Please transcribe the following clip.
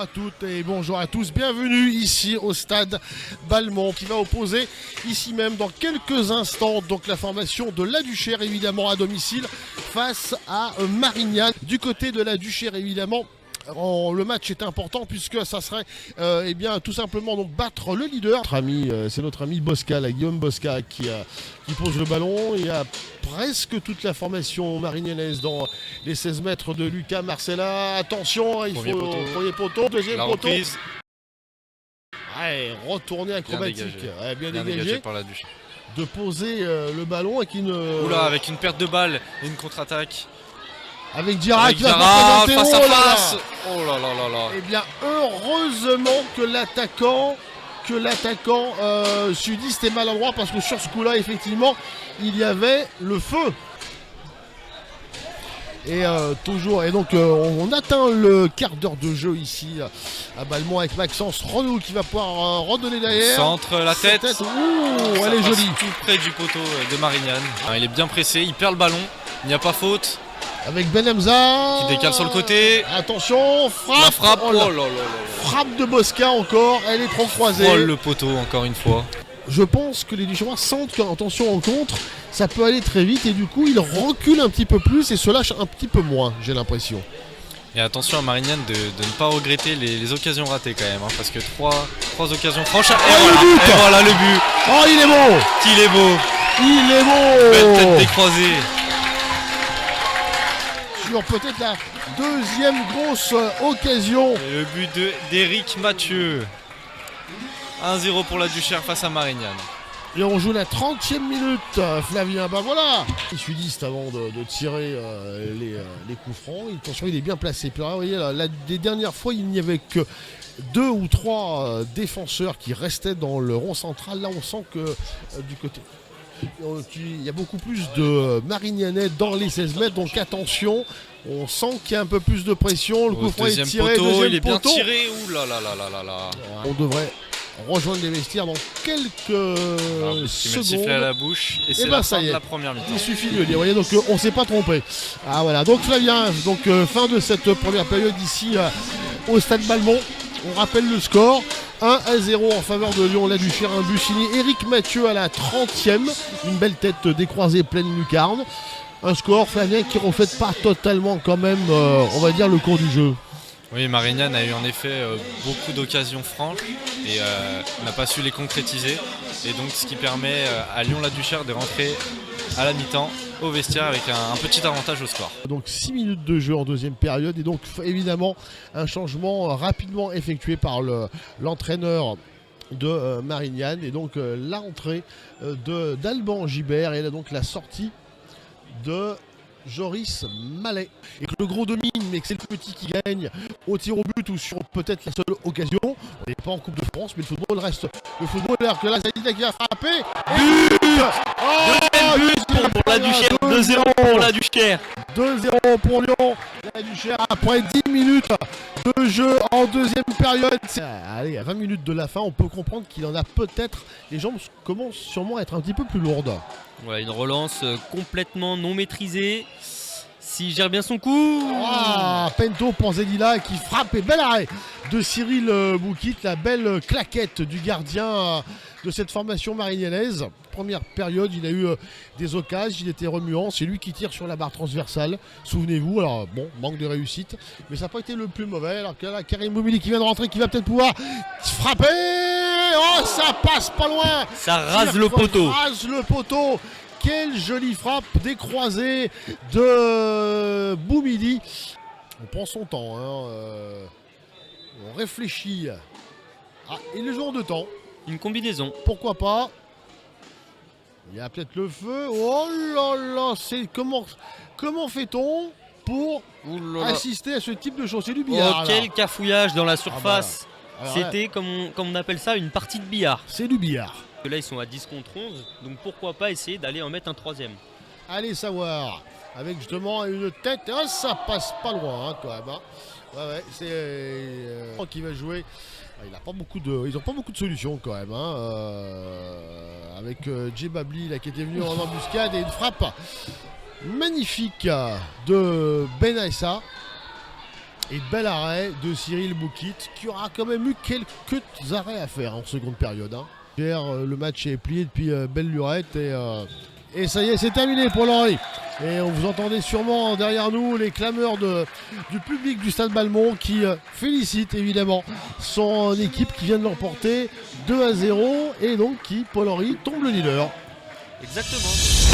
à toutes et bonjour à tous. Bienvenue ici au stade Balmont qui va opposer ici même dans quelques instants donc la formation de La Duchère évidemment à domicile face à Marignane. Du côté de La Duchère évidemment, le match est important puisque ça serait eh bien, tout simplement donc battre le leader. C'est notre ami Bosca, là, Guillaume Bosca qui pose le ballon. Il y a presque toute la formation marignanaise dans les 16 mètres de Lucas Marcella. Attention, il premier faut poteau. premier poteau, deuxième La poteau. reprise, Ouais, retourné acrobatique, bien dégagé, dégagé par la Duchère. de poser le ballon avec une Oula, avec une perte de balle et une contre-attaque. avec Diarra Avec qui va Diarra, présenter. face à Oh là là. face. Oh là là là là. Eh bien, heureusement que l'attaquant sudiste est maladroit parce que sur ce coup-là, effectivement, il y avait le feu. Et toujours, et donc on atteint le quart d'heure de jeu ici à Balmont avec Maxence Renaud qui va pouvoir redonner derrière. Centre, la tête. Ouh, Ça elle est passe jolie. tout près du poteau de Marignane. Il est bien pressé, il perd le ballon. Il n'y a pas faute. Avec Ben Hamza. Qui décale sur le côté. Attention, frappe. La frappe. Oh Oh là. là là là. Frappe de Bosca encore, elle est trop croisée. Frôle le poteau encore une fois. Je pense que les Duchérois sentent qu'en tension en contre, ça peut aller très vite et du coup ils reculent un petit peu plus et se lâchent un petit peu moins, j'ai l'impression. Et attention à Marignane de ne pas regretter les occasions ratées quand même. Parce que trois occasions franches. Et, Oh, voilà, le but. et voilà le but. Oh, il est beau. Qu'il est beau. Il est Belle tête beau. décroisée. Sur peut-être la deuxième grosse occasion. Et le but d'Éric Mathieu. 1-0 pour la Duchère face à Marignane. Et on joue la 30e minute, Flavien. Ben voilà. Les sudistes avant de tirer les coups francs. Attention, il est bien placé. Puis là, vous voyez, des dernières fois, il n'y avait que 2 ou 3 défenseurs qui restaient dans le rond central. Là, on sent que du côté... Il y a beaucoup plus de Marignanais dans les 16 mètres, donc attention, on sent qu'il y a un peu plus de pression. Le coup franc est Deuxième tiré, poteau, deuxième il est bien poteau. tiré. Ouh là là là là là là. On devrait rejoindre les vestiaires dans quelques Il met le sifflet à secondes. la bouche et c'est ben, la ça fin y de est. la première mi-temps. Il suffit de le dire, vous voyez, donc on s'est pas trompé. Ah voilà, donc Flavien, donc fin de cette première période ici au stade Balmont. On rappelle le score, 1-0 en faveur de Lyon, La Duchère, un but signé Éric Mathieu à la 30e, une belle tête décroisée pleine lucarne. Un score, Flavien, qui ne reflète pas totalement quand même, on va dire, le cours du jeu. Oui, Marignane a eu en effet beaucoup d'occasions franches et n'a pas su les concrétiser. Et donc ce qui permet à Lyon La Duchère de rentrer à la mi-temps au vestiaire avec un petit avantage au score. Donc 6 minutes de jeu en deuxième période et donc évidemment un changement rapidement effectué par l'entraîneur de Marignane et donc l'entrée d'Alban Gibert et là donc la sortie de Joris Mallet. Et que le gros domine, mais que c'est le petit qui gagne au tir au but ou sur peut-être la seule occasion. On n'est pas en Coupe de France, mais le football reste le football. Alors que là, Zadina qui a frappé. But But pour la Duchère, 2-0 pour la Duchère. 2-0 pour Lyon. La Duchère après 10 minutes de jeu en deuxième période. Allez, à 20 minutes de la fin, on peut comprendre qu'il en a peut-être. Les jambes commencent sûrement à être un petit peu plus lourdes. Voilà, une relance complètement non maîtrisée. S'il gère bien son coup. Ah, Pento Panzedila qui frappe et bel arrêt de Cyril Boukit, la belle claquette du gardien de cette formation marignanaise. Première période, il a eu des occasions, il était remuant, c'est lui qui tire sur la barre transversale, souvenez-vous, alors bon, manque de réussite, mais ça n'a pas été le plus mauvais, alors que là, Karim Moumili qui vient de rentrer, qui va peut-être pouvoir frapper. Oh, ça passe pas loin. Ça rase le poteau. Rase le poteau. Quelle jolie frappe décroisée de Boumidi. On prend son temps, hein, on réfléchit. Ah, il est jour de temps. Une combinaison. Pourquoi pas? Il y a peut-être le feu. Oh là là, c'est comment fait-on pour assister à ce type de choses? C'est du billard. Oh, là. quel cafouillage dans la surface. Alors là, C'était comme on appelle ça une partie de billard. c'est du billard. Là ils sont à 10 contre 11, donc pourquoi pas essayer d'aller en mettre un troisième. Allez savoir. Avec justement une tête. Oh, ça passe pas loin hein, quand même. Hein. Ouais, c'est qui va jouer. Ils n'ont pas beaucoup de solutions quand même. Hein. Avec Djebabli là, qui était venu en embuscade et une frappe magnifique de Ben Aissa. Et bel arrêt de Cyril Boukit qui aura quand même eu quelques arrêts à faire en seconde période. Le match est plié depuis belle lurette et ça y est, c'est terminé pour Lorry. Et vous entendez sûrement derrière nous les clameurs du public du Stade Balmont qui félicite évidemment son équipe qui vient de l'emporter 2-0 et donc qui, Paul Henry, tombe le leader. Exactement.